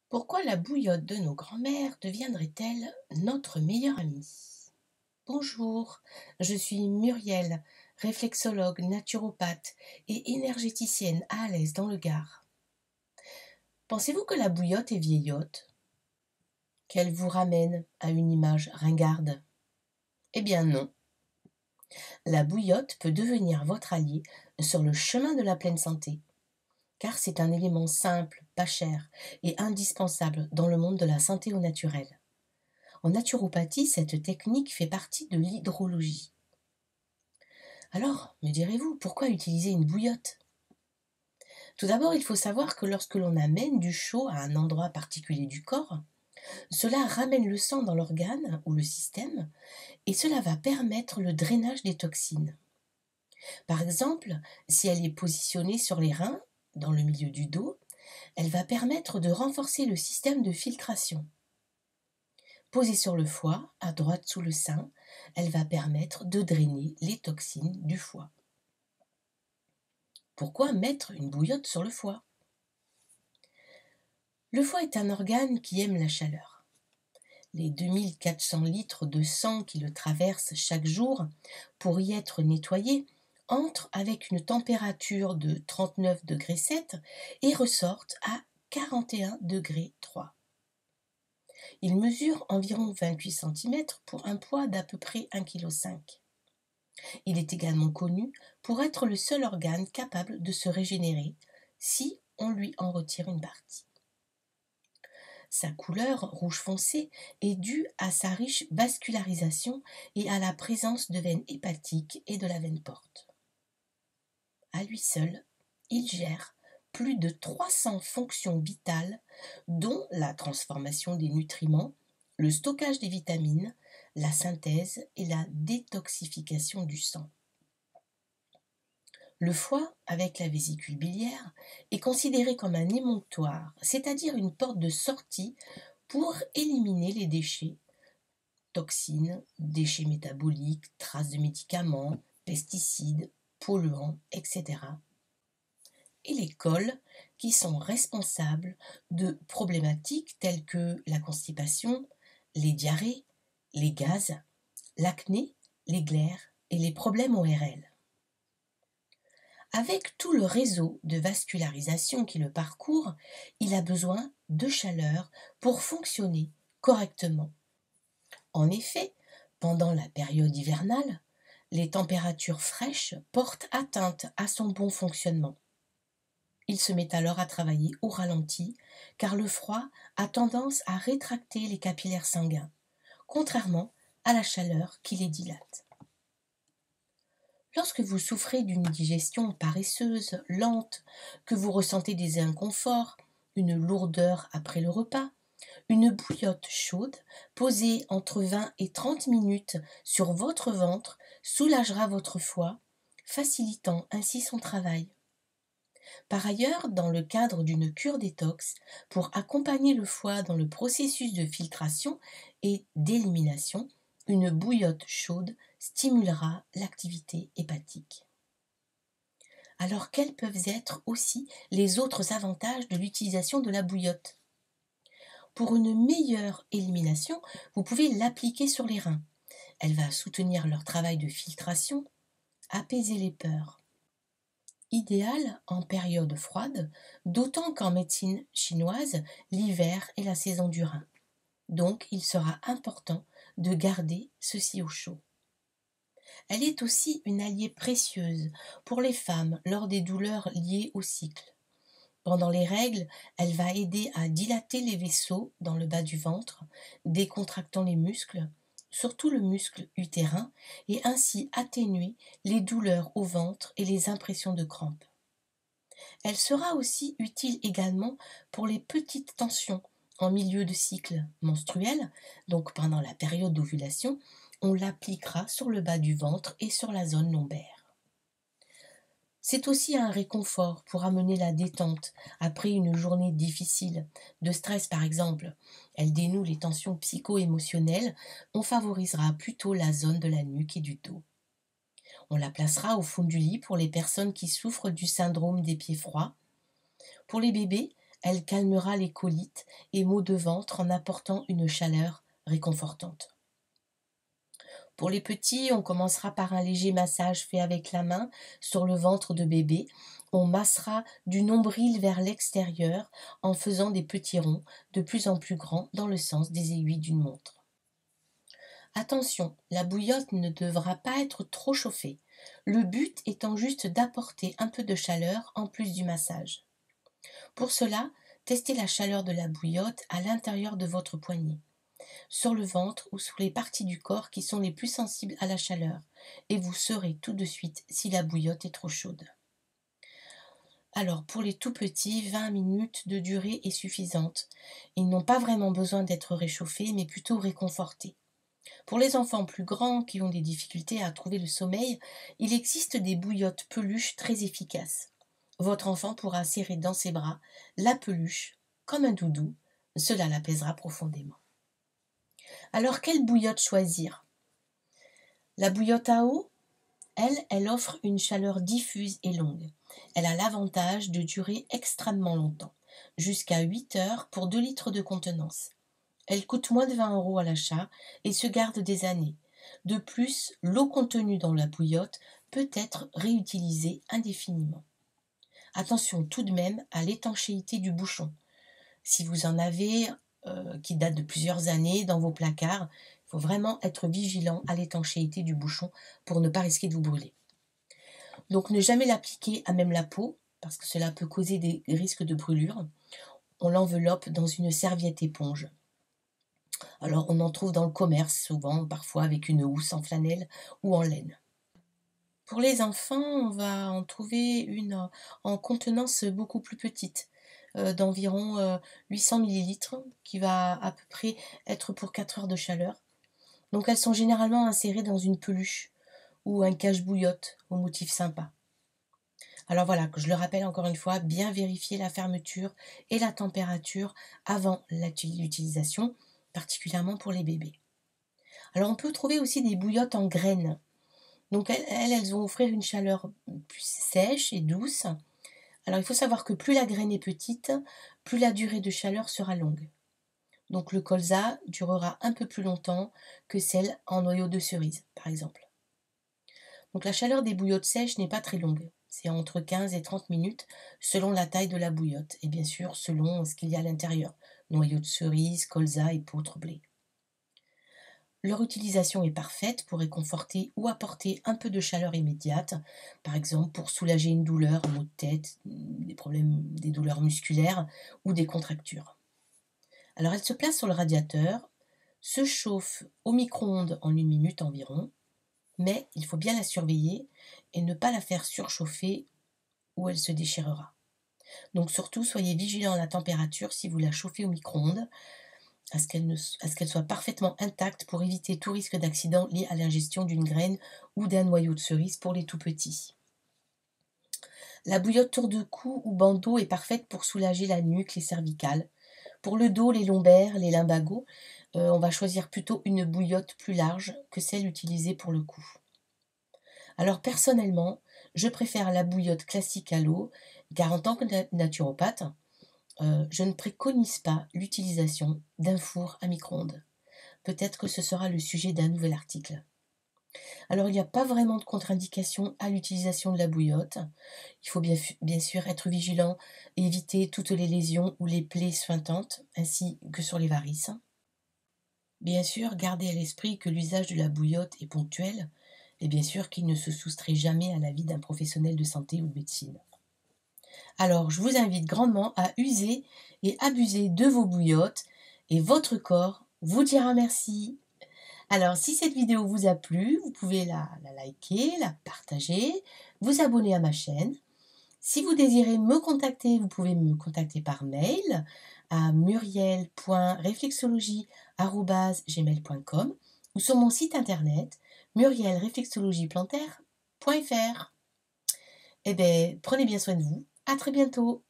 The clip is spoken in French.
Pourquoi la bouillotte de nos grands-mères deviendrait-elle notre meilleure amie? Bonjour, je suis Muriel, réflexologue, naturopathe et énergéticienne à Alès dans le Gard. Pensez-vous que la bouillotte est vieillotte? Qu'elle vous ramène à une image ringarde? Eh bien non. La bouillotte peut devenir votre allié sur le chemin de la pleine santé, car c'est un élément simple, pas cher et indispensable dans le monde de la santé au naturel. En naturopathie, cette technique fait partie de l'hydrologie. Alors, me direz-vous, pourquoi utiliser une bouillotte? Tout d'abord, il faut savoir que lorsque l'on amène du chaud à un endroit particulier du corps, cela ramène le sang dans l'organe ou le système et cela va permettre le drainage des toxines. Par exemple, si elle est positionnée sur les reins, dans le milieu du dos, elle va permettre de renforcer le système de filtration. Posée sur le foie, à droite sous le sein, elle va permettre de drainer les toxines du foie. Pourquoi mettre une bouillotte sur le foie? Le foie est un organe qui aime la chaleur. Les 2400 litres de sang qui le traversent chaque jour pour y être nettoyés entrent avec une température de 39,7 degrés et ressortent à 41,3 degrés. Il mesure environ 28 cm pour un poids d'à peu près 1,5 kg. Il est également connu pour être le seul organe capable de se régénérer si on lui en retire une partie. Sa couleur rouge foncé est due à sa riche vascularisation et à la présence de veines hépatiques et de la veine porte. À lui seul, il gère plus de 300 fonctions vitales, dont la transformation des nutriments, le stockage des vitamines, la synthèse et la détoxification du sang. Le foie, avec la vésicule biliaire, est considéré comme un émonctoire, c'est-à-dire une porte de sortie pour éliminer les déchets, toxines, déchets métaboliques, traces de médicaments, pesticides, polluants, etc. Et les cols qui sont responsables de problématiques telles que la constipation, les diarrhées, les gaz, l'acné, les glaires et les problèmes ORL. Avec tout le réseau de vascularisation qui le parcourt, il a besoin de chaleur pour fonctionner correctement. En effet, pendant la période hivernale, les températures fraîches portent atteinte à son bon fonctionnement. Il se met alors à travailler au ralenti, car le froid a tendance à rétracter les capillaires sanguins, contrairement à la chaleur qui les dilate. Lorsque vous souffrez d'une digestion paresseuse, lente, que vous ressentez des inconforts, une lourdeur après le repas, une bouillotte chaude, posée entre 20 et 30 minutes sur votre ventre, soulagera votre foie, facilitant ainsi son travail. Par ailleurs, dans le cadre d'une cure détox, pour accompagner le foie dans le processus de filtration et d'élimination, une bouillotte chaude stimulera l'activité hépatique. Alors quels peuvent être aussi les autres avantages de l'utilisation de la bouillotte? Pour une meilleure élimination, vous pouvez l'appliquer sur les reins. Elle va soutenir leur travail de filtration, apaiser les peurs. Idéal en période froide, d'autant qu'en médecine chinoise, l'hiver est la saison du rein. Donc, il sera important de garder ceci au chaud. Elle est aussi une alliée précieuse pour les femmes lors des douleurs liées au cycle. Pendant les règles, elle va aider à dilater les vaisseaux dans le bas du ventre, décontractant les muscles, surtout le muscle utérin, et ainsi atténuer les douleurs au ventre et les impressions de crampes. Elle sera aussi utile également pour les petites tensions en milieu de cycle menstruel, donc pendant la période d'ovulation, on l'appliquera sur le bas du ventre et sur la zone lombaire. C'est aussi un réconfort pour amener la détente après une journée difficile, de stress par exemple. Elle dénoue les tensions psycho-émotionnelles, on favorisera plutôt la zone de la nuque et du dos. On la placera au fond du lit pour les personnes qui souffrent du syndrome des pieds froids. Pour les bébés, Elle calmera les colites et maux de ventre en apportant une chaleur réconfortante. Pour les petits, on commencera par un léger massage fait avec la main sur le ventre de bébé. On massera du nombril vers l'extérieur en faisant des petits ronds de plus en plus grands dans le sens des aiguilles d'une montre. Attention, la bouillotte ne devra pas être trop chauffée, le but étant juste d'apporter un peu de chaleur en plus du massage. Pour cela, testez la chaleur de la bouillotte à l'intérieur de votre poignet, sur le ventre ou sur les parties du corps qui sont les plus sensibles à la chaleur, et vous saurez tout de suite si la bouillotte est trop chaude. Alors pour les tout petits, 20 minutes de durée est suffisante. Ils n'ont pas vraiment besoin d'être réchauffés, mais plutôt réconfortés. Pour les enfants plus grands qui ont des difficultés à trouver le sommeil, il existe des bouillottes peluches très efficaces. Votre enfant pourra serrer dans ses bras la peluche comme un doudou, cela l'apaisera profondément. Alors quelle bouillotte choisir? La bouillotte à eau, elle offre une chaleur diffuse et longue. Elle a l'avantage de durer extrêmement longtemps, jusqu'à 8 heures pour 2 litres de contenance. Elle coûte moins de 20 € à l'achat et se garde des années. De plus, l'eau contenue dans la bouillotte peut être réutilisée indéfiniment. Attention tout de même à l'étanchéité du bouchon. Si vous en avez qui date de plusieurs années dans vos placards, il faut vraiment être vigilant à l'étanchéité du bouchon pour ne pas risquer de vous brûler. Donc ne jamais l'appliquer à même la peau, parce que cela peut causer des risques de brûlure. On l'enveloppe dans une serviette éponge. Alors on en trouve dans le commerce souvent, parfois avec une housse en flanelle ou en laine. Pour les enfants, on va en trouver une en contenance beaucoup plus petite, d'environ 800 ml, qui va à peu près être pour 4 heures de chaleur. Donc elles sont généralement insérées dans une peluche ou un cache-bouillotte au motif sympa. Alors voilà, que je le rappelle encore une fois, bien vérifier la fermeture et la température avant l'utilisation, particulièrement pour les bébés. Alors on peut trouver aussi des bouillottes en graines. Donc elles vont offrir une chaleur plus sèche et douce. Alors il faut savoir que plus la graine est petite, plus la durée de chaleur sera longue. Donc le colza durera un peu plus longtemps que celle en noyau de cerise, par exemple. Donc la chaleur des bouillottes sèches n'est pas très longue. C'est entre 15 et 30 minutes selon la taille de la bouillotte et bien sûr selon ce qu'il y a à l'intérieur. Noyau de cerise, colza et poutre blé. Leur utilisation est parfaite pour réconforter ou apporter un peu de chaleur immédiate, par exemple pour soulager une douleur, un maux de tête, des problèmes, des douleurs musculaires ou des contractures. Alors elle se place sur le radiateur, se chauffe au micro-ondes en 1 minute environ, mais il faut bien la surveiller et ne pas la faire surchauffer ou elle se déchirera. Donc surtout, soyez vigilant à la température si vous la chauffez au micro-ondes, à ce qu'elle soit parfaitement intacte pour éviter tout risque d'accident lié à l'ingestion d'une graine ou d'un noyau de cerise pour les tout petits. La bouillotte tour de cou ou bandeau est parfaite pour soulager la nuque, les cervicales. Pour le dos, les lombaires, les lumbagos, on va choisir plutôt une bouillotte plus large que celle utilisée pour le cou. Alors personnellement, je préfère la bouillotte classique à l'eau, car en tant que naturopathe, je ne préconise pas l'utilisation d'un four à micro-ondes. Peut-être que ce sera le sujet d'un nouvel article. Alors il n'y a pas vraiment de contre-indication à l'utilisation de la bouillotte. Il faut bien sûr être vigilant et éviter toutes les lésions ou les plaies suintantes, ainsi que sur les varices. Bien sûr, gardez à l'esprit que l'usage de la bouillotte est ponctuel et bien sûr qu'il ne se soustrait jamais à l'avis d'un professionnel de santé ou de médecine. Alors, je vous invite grandement à user et abuser de vos bouillottes et votre corps vous dira merci. Alors, si cette vidéo vous a plu, vous pouvez la liker, la partager, vous abonner à ma chaîne. Si vous désirez me contacter, vous pouvez me contacter par mail à muriel.reflexologie@gmail.com ou sur mon site internet murielreflexologieplantaire.fr. Eh bien, prenez bien soin de vous. À très bientôt.